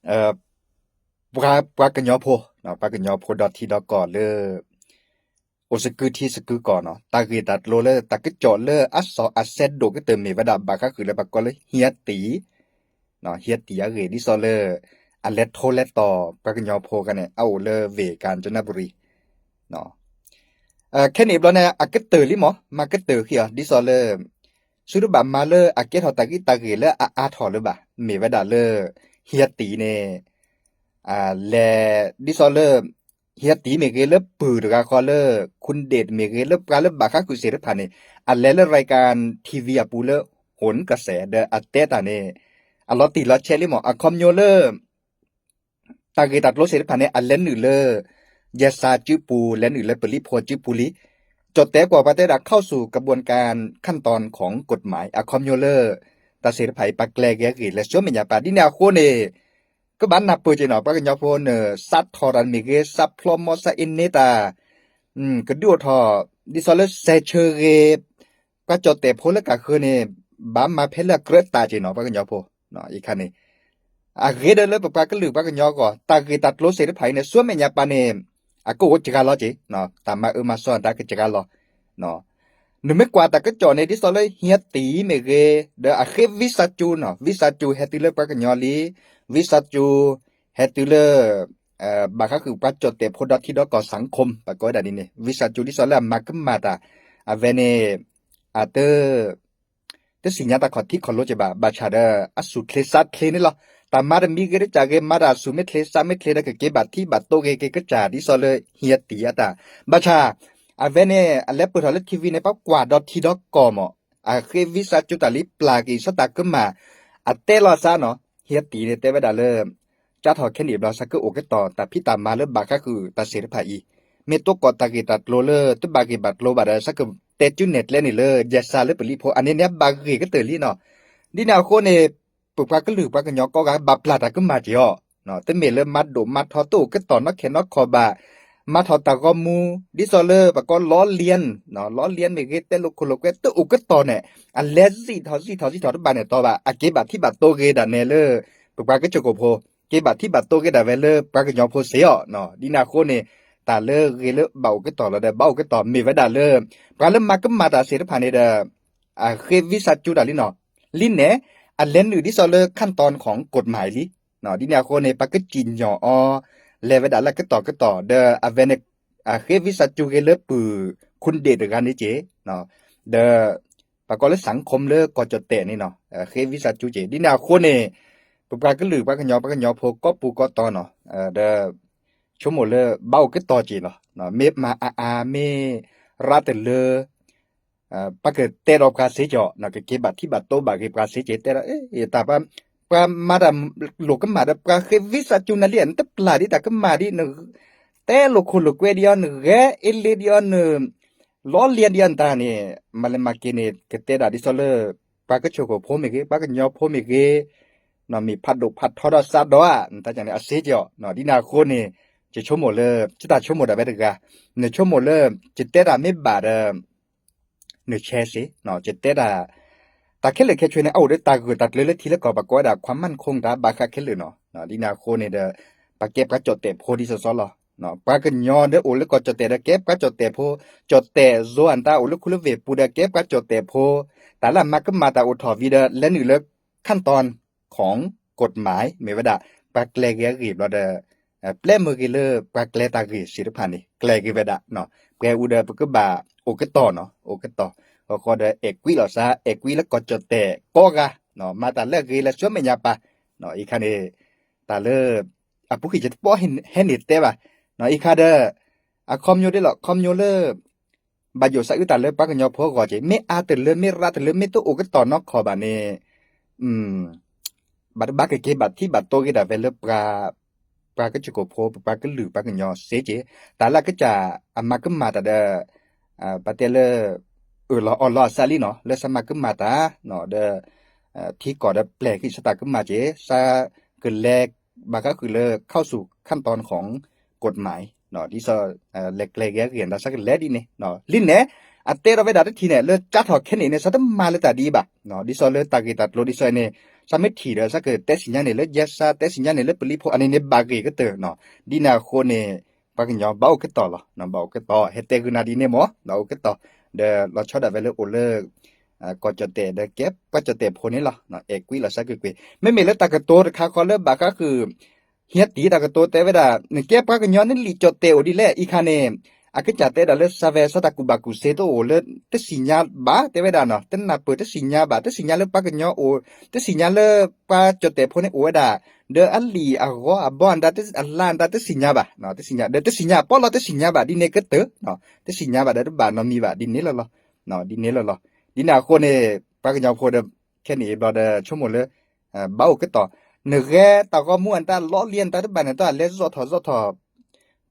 เอ่อปรากันยอโพเนาะปรากันยอโพดอทที่ดอกก่อเลอโอสกุที่สกุก่อนเนาะตากีตัดโลเลอตากะจอเลออัสซออัสเซดโดก็เติมมีวดาบาก็คือแล้วบก็เลยเฮียตีเนาะเฮียตีอะเรดิซอเลออันเลโทเลตอปรากันยอโพกันเนี่ยเอาเลอเวกาญจนบุรีเนาะแค่นี้บ่เนี่ยอะกะเตอลิหมอมากะเตอคือดิซอเลอสุดบามาเลออะเกทอตากิตาเกเลอาทอเลบะมีวดาเลอเฮียตีเนี่ยแลดิซอเลอเฮียตีเมเกเลปือดกาคอเลคุณเดชเมเกเลกาเลบาคากุเสรพานี่อันแลรายการทีวีปูเลโหนกระแสเดอเตตานี่อัลลอติลอเชลิหมออะคอมโยเลตาเกตัดโลเสรพานี่อันเลนอือเลยาซาจิปูและอื่นและปริโพจิปุลิจดแต่กว่าประเทศเข้าสู่กระบวนการขั้นตอนของกฎหมายอะคอมโยเลตาเสรไผปักแกลแกกิและชัวเมญาปาดินาโคเนก็บันนับเปอร์เจเนาะปะกันยอโพนซัดทอรันมิเกซับพลอมอซาอินเนตากระดูทอดิซอลเซเชเรก็จดแต่โพละกะคือนี่บามาเพละเกรตาเจเนาะปะกันยอโพเนาะอีกคันนี่เกเดเลยปะกันลือปะกันยอก็ตาเกตัดโลเสรไผเนี่ยซัวเมญาปาเนี่ยก็วจิกาลอเจเนาะตามมามาซอนตากจิกาลอเนาะนึไม่กว่าตากจอในดิซอลเฮียตีเมเกเดอะเควิซาจูเนาะวิซาจูเฮติเลปะกันยอลีวิสัจจูเฮตุเลบาก็คือปัจจดแต่พดที่ดอกสังคมปะก็ได้นี่วิสัจจูที่สอนแล้วมากมาตาเวเนเตสิญญาตาขอที่ขอโลจบาบาชาดอสุเคลซัดเคลนี่ลอตามารมีเกรจากเกมาราสุเมเคลซาเมเคลดะเกบัตที่บัตโตเกกะจาดิซอเลเฮียติยาตาบาชาเวเนอเลปทอเลทีวีในปักกว่าดอทที่ดอกกอมเควิสัจจูตาลิปลากิสตากมาเตลอซาเนาะเฮียตีเนี่ยเตวดาเลจัดหอแค่นี้บลาสักโอเกต่อแต่พี่ตามมาเลบาก็คือตาเสรภาอีเมตกตากิตัดโลเลตบากิบัดโลบาดสักเตจุเน็ตเลนี่เลยยาซาเลปลิโพอันนี้เนี่ยบากิก็เตลีเนาะดินาโคเนปุปากลือปากยอกก็บับลาตาก็มาจิอเนาะเตเมเลมัดโดมัดทอตู้ก็ต่อนอกแขนอกคอบามาทอตาก็มูดิซอเลปะก็ล้อเลียนเนาะล้อเลียนเมเกเตโลโคโลเกตอุกต่อเนี่ยอันเลซี่ทอบาเนี่ยต่อบาอะเกบัดที่บัดโตเกดาเนเลปุปากจโกโพเกบัดที่บัดโตเกดาเวเลปากยอโพเสยเนาะดินาโคเนตาเลเกเลเบาก็ต่อแล้วเบาก็ต่อมีวดาเลปาเลมาก็มาตาเสรพาเนเดเควิสัจจูดาลิเนาะลินเนอันเลนหรือดิซอเลขั้นตอนของกฎหมายลิเนาะดินาโคเนปากจินยอเลวดาละก็ต่อเดอเวเนเควิสัจจูเกเลปือคุณเดชกันนี่เจเนาะเดปากเลสังคมเลก็จดเตนี่เนาะเควิสัจจูเจดินาโคเนปปากลือปากยอโพก็ปูก็ต่อเนาะเดชั่วโมงเลเบาก็ต่อจีเนาะเมมาเมราตเลปากเตรอบกาเสจเนาะเกบัดที่บัดโตบาเกกาเสเจเตระตาปปามาดโลกมาดปาเควิสัจจูนาเลียนตปลาดิตากมาดินแต่โลโคโลเกเดียนเรเอเลเดียนล้อเลียนเดียนตานี่มาเลมาเกเนเกเตดาดิซอเลปากโชโกโพเมเกปากยอโพเมเกเนาะมีพัดพัดทอดซาดอตาจังเนี่ยเสจเนาะดินาโคนี่จะชั่วโมงเลจิตาชั่วโมงดาเบตกาเนชั่วโมงเลจิเตดาไม่บาดเนแชสิเนาะจิเตดาตาเคเลแค่ช่วยในเอาได้ตาคือตัดเลยทีละก็บักว่าดาความมั่นคงดาบาคาเคเลเนาะดินาโคนี่เดปาเก็บกระจดเตโพดิซอลเนาะปากยอเดโอเลก็จดเตเก็บกระจดเตโพจดเตโซอันตาโอเลคุลเวปูดาเก็บกระจดเตโพแต่ละมาก็มาตาอุทอวีเดและนี่เลยขั้นตอนของกฎหมายเมวดาปากแลกรีบเราเดแปลมือกิเลปากแลตากรีสิรพันนี่แกลกิเวดาเนาะแปลอุเดปกบาโอเกตอเนาะโอเกตอก็เดเอกวิลอซาเอกวิแล้วก็จดแต่ก็กะเนาะมาตาเลกรีและชัวเมญาปะเนาะอีคันนี้ตาเลปุกิจะป้อเห็นนิดแต่ว่าเนาะอีคาเดคอมโยได้หรอคอมโยเลบาโยซะอึตาเลปากยอพอก็จิเมอาเตเลเมราเตเลเมโตโอเกตอนอกขอบานี่บักเกบัดที่บัดโตเกดาเวลปราก็จะโกโพปราก็หรือปราก็ยอเสเจตาละก็จะมาก็มาตาเดปาเตเลลออลอซาลีเนาะและสมาก็มาตาเนาะเดที่ก่อได้แปลกที่สตาก็มาเจซาเกินแลกบาก็คือเข้าสู่ขั้นตอนของกฎหมายเนาะที่ซอแลกเรียนได้สักแลดีนี่เนาะลินเนเตระเวดาทีเนี่ยจัดหอกแค่นี้เนี่ยซะตมาเลตาดีบะเนาะดิซอตากิตัดโลดิซอเนี่ย สมิธีเด้อซะเกิดแต่สิญญาณในเลยัสซาแต่สิญญาณในเลปริโพอันนี้ในบากก็เตอเนาะดีนาโคเนปากญอเบาก็ต่อเนาะเบาก็ต่อเฮเตกุนาดีเนหมอเราก็ต่อเดเราชอดเวลโอเลก็จะเตเดเก็บก็จะเตโพนี่ล่ะเนาะเอกวิละซะกึกไม่มีแล้วตากะโตคาคอเลบาก็คือเฮียตีตากะโตแต่เวลาเนี่ยเก็บปากญอนี่ลิจอเตโอดิแลอีคาเนakejate dale save sataku baku seto ole te sinyal ba te veda no te na pu te sinyal pa kenyo o te sinyal pa jote phone o da de ali ago abon da te alan da te sinyal ba no te sinyal po lo te sinyal ba di ne ke te no te sinyal ba da ba no mi ba di ne lo no di ne lo di na ko ne pa kenyo pho de ke ni ba de chomo le ba o ke to ne ge ta ko mu an ta lo lien ta de ba ne ta le zo tho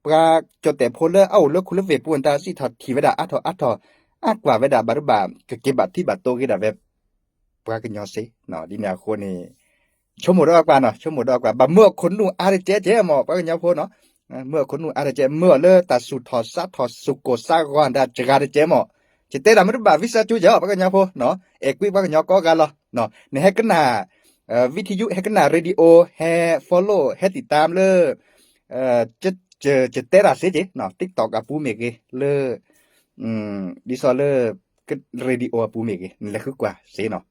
ปราจดแต่โพเลเอาเลคุลเวปูนตาสิทอทีเวดาอัทอักว่าเวดาบารุบาก็เก็บบัตรที่บัตรโตกิดาเวปรากันยอสิเนาะดินาโคนี่ชมหมดออกว่าเนาะชมหมดออกว่าบาเมื่อคนนูอาเจหมอปรากันยอโพเนาะเมื่อคนนูอาเจเมื่อเลตัดสุทอซะทอสุโกซากอนดาจกาเจหมอจิเตดามรุบาวิสาจุเจปรากันยอโพเนาะเอกวิปรากันยอก็กันเนาะในให้กันนาวิทยุให้กันนาเรดิโอให้ฟอลโลให้ติดตามเลยจะเตระเสจิเนาะ TikTok อะปูเมเกเลดิซอเลก็เรดิโอปูเมเกนั่นแหละคือกว่าเสเนาะ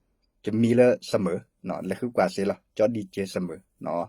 จะมีเลเสมอเนาะแล้วคือกว่าเสละจอดีเจเสมอเนาะ